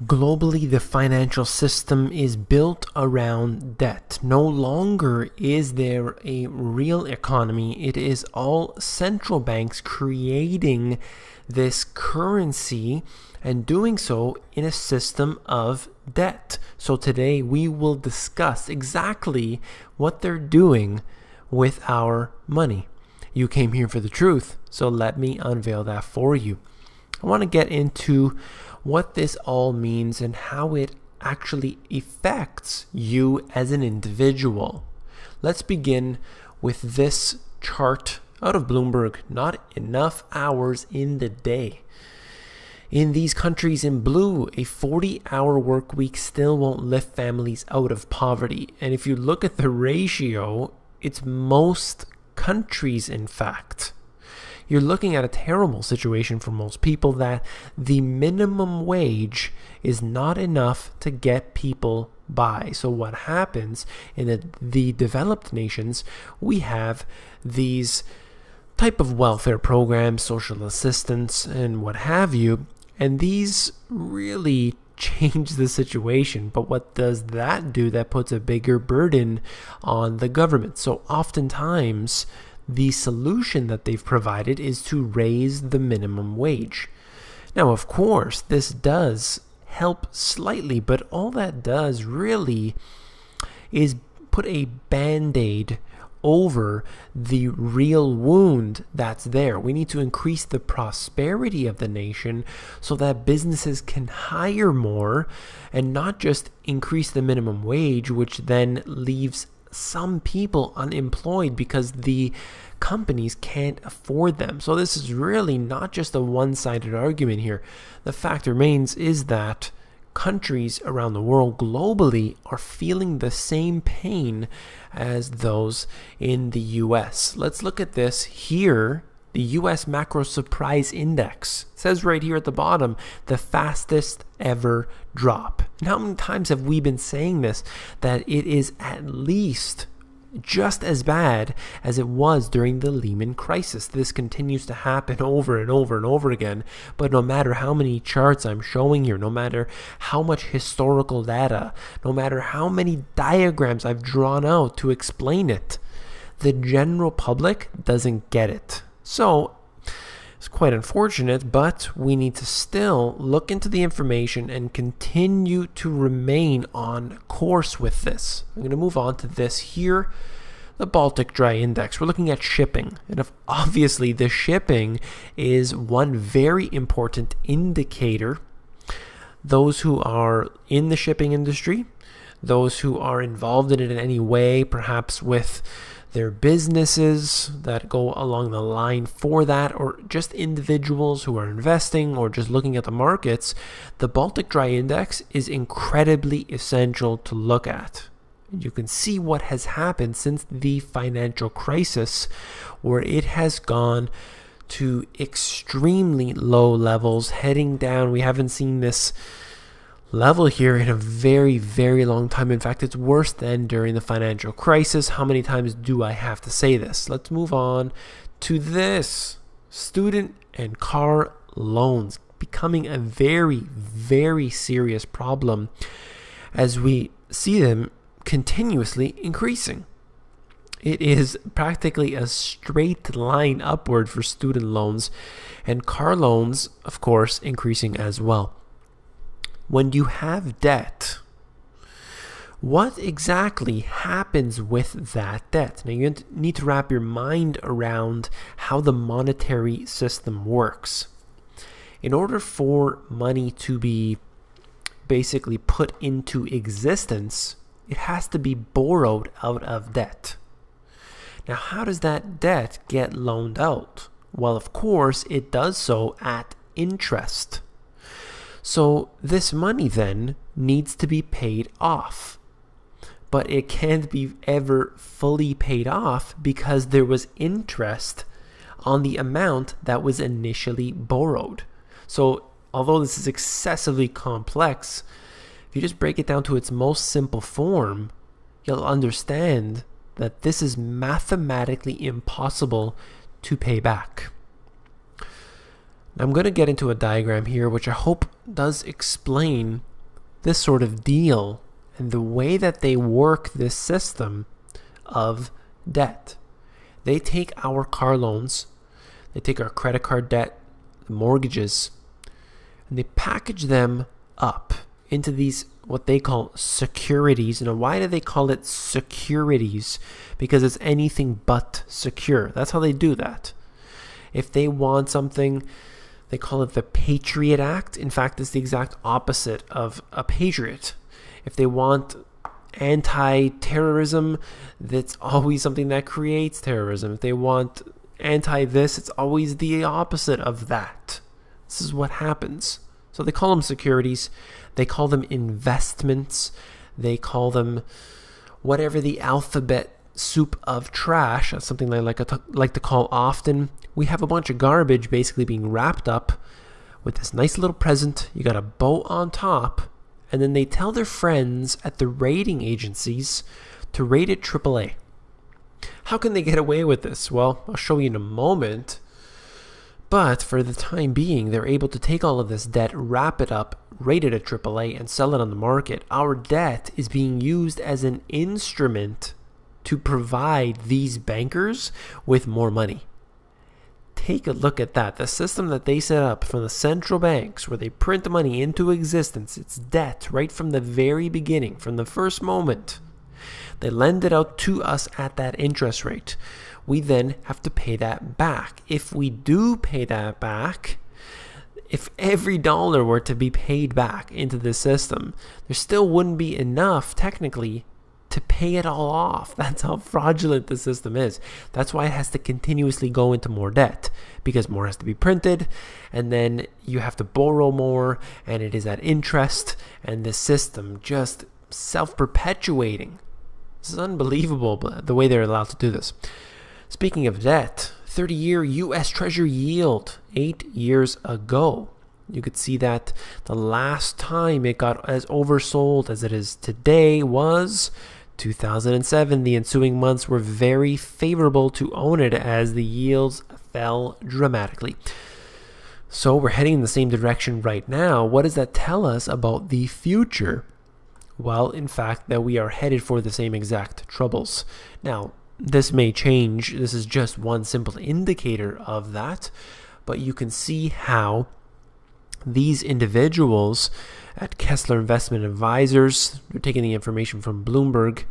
Globally, the financial system is built around debt. No longer is there a real economy. It is all central banks creating this currency and doing so in a system of debt. So today we will discuss exactly what they're doing with our money. You came here for the truth, so let me unveil that for you. I want to get into what this all means and how it actually affects you as an individual. Let's begin with this chart out of Bloomberg. Not enough hours in the day. In these countries in blue, a 40-hour work week still won't lift families out of poverty. And if you look at the ratio, it's most countries, in fact. You're looking at a terrible situation for most people, that the minimum wage is not enough to get people by. So what happens in the developed nations, we have these type of welfare programs, social assistance, and what have you, and these really change the situation. But what does that do? That puts a bigger burden on the government. So oftentimes the solution that they've provided is to raise the minimum wage. Now, of course, this does help slightly, but all that does really is put a band-aid over the real wound that's there. We need to increase the prosperity of the nation so that businesses can hire more and not just increase the minimum wage, which then leaves some people unemployed because the companies can't afford them. So this is really not just a one-sided argument here. The fact remains is that countries around the world globally are feeling the same pain as those in the US. Let's look at this here. The US Macro Surprise Index says right here at the bottom, the fastest ever drop. And how many times have we been saying this, that it is at least just as bad as it was during the Lehman crisis? This continues to happen over and over and over again. But no matter how many charts I'm showing here, no matter how much historical data, no matter how many diagrams I've drawn out to explain it, the general public doesn't get it. So it's quite unfortunate, but we need to still look into the information and continue to remain on course with this. I'm going to move on to this here, the Baltic Dry Index. We're looking at shipping, and obviously the shipping is one very important indicator. Those who are in the shipping industry, those who are involved in it in any way, perhaps with their businesses that go along the line for that, or just individuals who are investing or just looking at the markets, the Baltic Dry Index is incredibly essential to look at. And you can see what has happened since the financial crisis, where it has gone to extremely low levels, heading down. We haven't seen this level here in a very, very long time. In fact, it's worse than during the financial crisis. How many times do I have to say this? Let's move on to this. Student and car loans becoming a very, very serious problem as we see them continuously increasing. It is practically a straight line upward for student loans, and car loans, of course, increasing as well. When you have debt, what exactly happens with that debt? Now, you need to wrap your mind around how the monetary system works. In order for money to be basically put into existence, it has to be borrowed out of debt. Now, how does that debt get loaned out? Well, of course, it does so at interest. So this money then needs to be paid off. But it can't be ever fully paid off because there was interest on the amount that was initially borrowed. So although this is excessively complex, if you just break it down to its most simple form, you'll understand that this is mathematically impossible to pay back. I'm going to get into a diagram here which I hope does explain this sort of deal and the way that they work this system of debt. They take our car loans, they take our credit card debt, the mortgages, and they package them up into these what they call securities. Now, why do they call it securities? Because it's anything but secure. That's how they do that. If they want something, they call it the Patriot Act. In fact, it's the exact opposite of a patriot. If they want anti-terrorism, that's always something that creates terrorism. If they want anti-this, it's always the opposite of that. This is what happens. So they call them securities. They call them investments. They call them whatever the alphabet soup of trash. That's something I like to call often. We have a bunch of garbage basically being wrapped up with this nice little present. You got a bow on top, and then they tell their friends at the rating agencies to rate it AAA. How can they get away with this? Well, I'll show you in a moment. But for the time being, they're able to take all of this debt, wrap it up, rate it at AAA, and sell it on the market. Our debt is being used as an instrument to provide these bankers with more money. Take a look at that. The system that they set up from the central banks, where they print the money into existence, it's debt right from the very beginning, from the first moment. They lend it out to us at that interest rate. We then have to pay that back. If we do pay that back, if every dollar were to be paid back into the system, there still wouldn't be enough technically to pay it all off. That's how fraudulent the system is. That's why it has to continuously go into more debt, because more has to be printed, and then you have to borrow more, and it is at interest, and the system just self-perpetuating. This is unbelievable, the way they're allowed to do this. Speaking of debt, 30-year U.S. Treasury yield 8 years ago. You could see that the last time it got as oversold as it is today was 2007. The ensuing months were very favorable to own it as the yields fell dramatically. So we're heading in the same direction right now. What does that tell us about the future? Well, in fact, that we are headed for the same exact troubles. Now, this may change. This is just one simple indicator of that. But you can see how these individuals at Kessler Investment Advisors, they're taking the information from Bloomberg,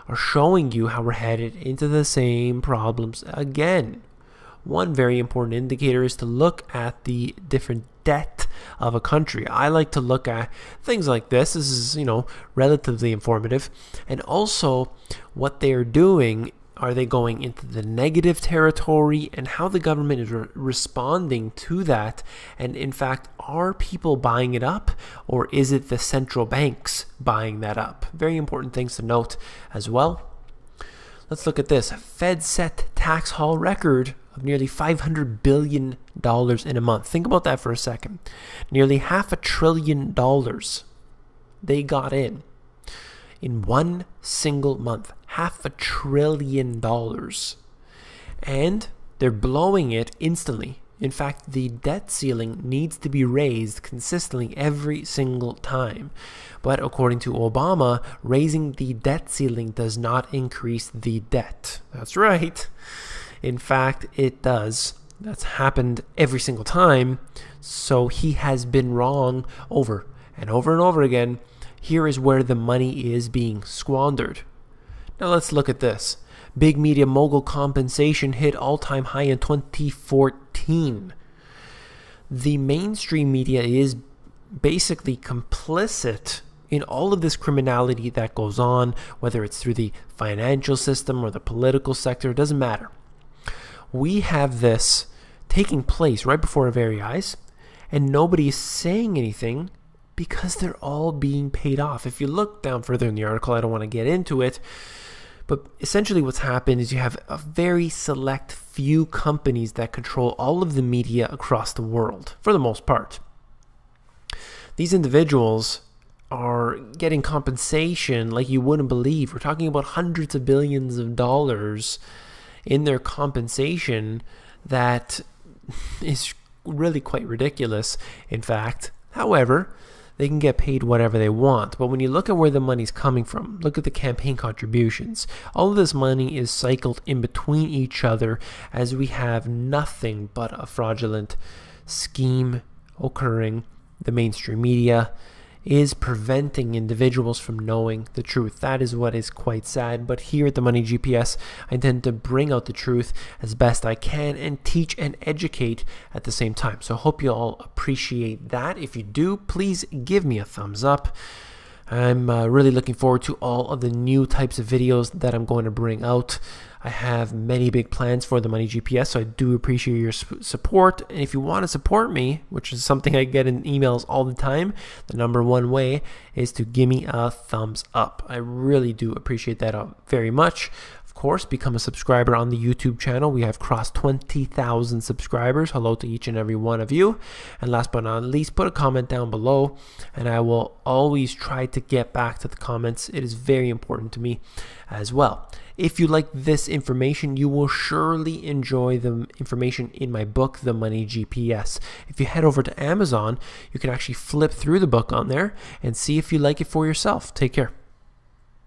are showing you how we're headed into the same problems again. One very important indicator is to look at the different debt of a country. I like to look at things like this. This is, relatively informative. And also what they're doing. Are they going into the negative territory, and how the government is responding to that? And in fact, are people buying it up, or is it the central banks buying that up? Very important things to note as well. Let's look at this. Fed set tax haul record of nearly $500 billion in a month. Think about that for a second. Nearly $500 billion they got in one single month. $500 billion. And they're blowing it instantly. In fact, the debt ceiling needs to be raised consistently every single time. But according to Obama, raising the debt ceiling does not increase the debt. That's right. In fact, it does. That's happened every single time. So he has been wrong over and over and over again. Here is where the money is being squandered. Now let's look at this. Big media mogul compensation hit all-time high in 2014. The mainstream media is basically complicit in all of this criminality that goes on, whether it's through the financial system or the political sector, it doesn't matter. We have this taking place right before our very eyes, and nobody is saying anything because they're all being paid off. If you look down further in the article, I don't want to get into it, but essentially what's happened is you have a very select few companies that control all of the media across the world, for the most part. These individuals are getting compensation like you wouldn't believe. We're talking about hundreds of billions of dollars in their compensation that is really quite ridiculous, in fact. However, they can get paid whatever they want. But when you look at where the money's coming from, look at the campaign contributions. All of this money is cycled in between each other as we have nothing but a fraudulent scheme occurring. The mainstream media is preventing individuals from knowing the truth. That is what is quite sad. But here at the Money GPS, I intend to bring out the truth as best I can and teach and educate at the same time. So I hope you all appreciate that. If you do, please give me a thumbs up. I'm really looking forward to all of the new types of videos that I'm going to bring out. I have many big plans for the Money GPS, so I do appreciate your support. And if you want to support me, which is something I get in emails all the time, the number one way is to give me a thumbs up. I really do appreciate that very much. Of course, become a subscriber on the YouTube channel. We have crossed 20,000 subscribers. Hello to each and every one of you. And last but not least, put a comment down below, and I will always try to get back to the comments. It is very important to me as well. If you like this information, you will surely enjoy the information in my book, The Money GPS. If you head over to Amazon, you can actually flip through the book on there and see if you like it for yourself. Take care.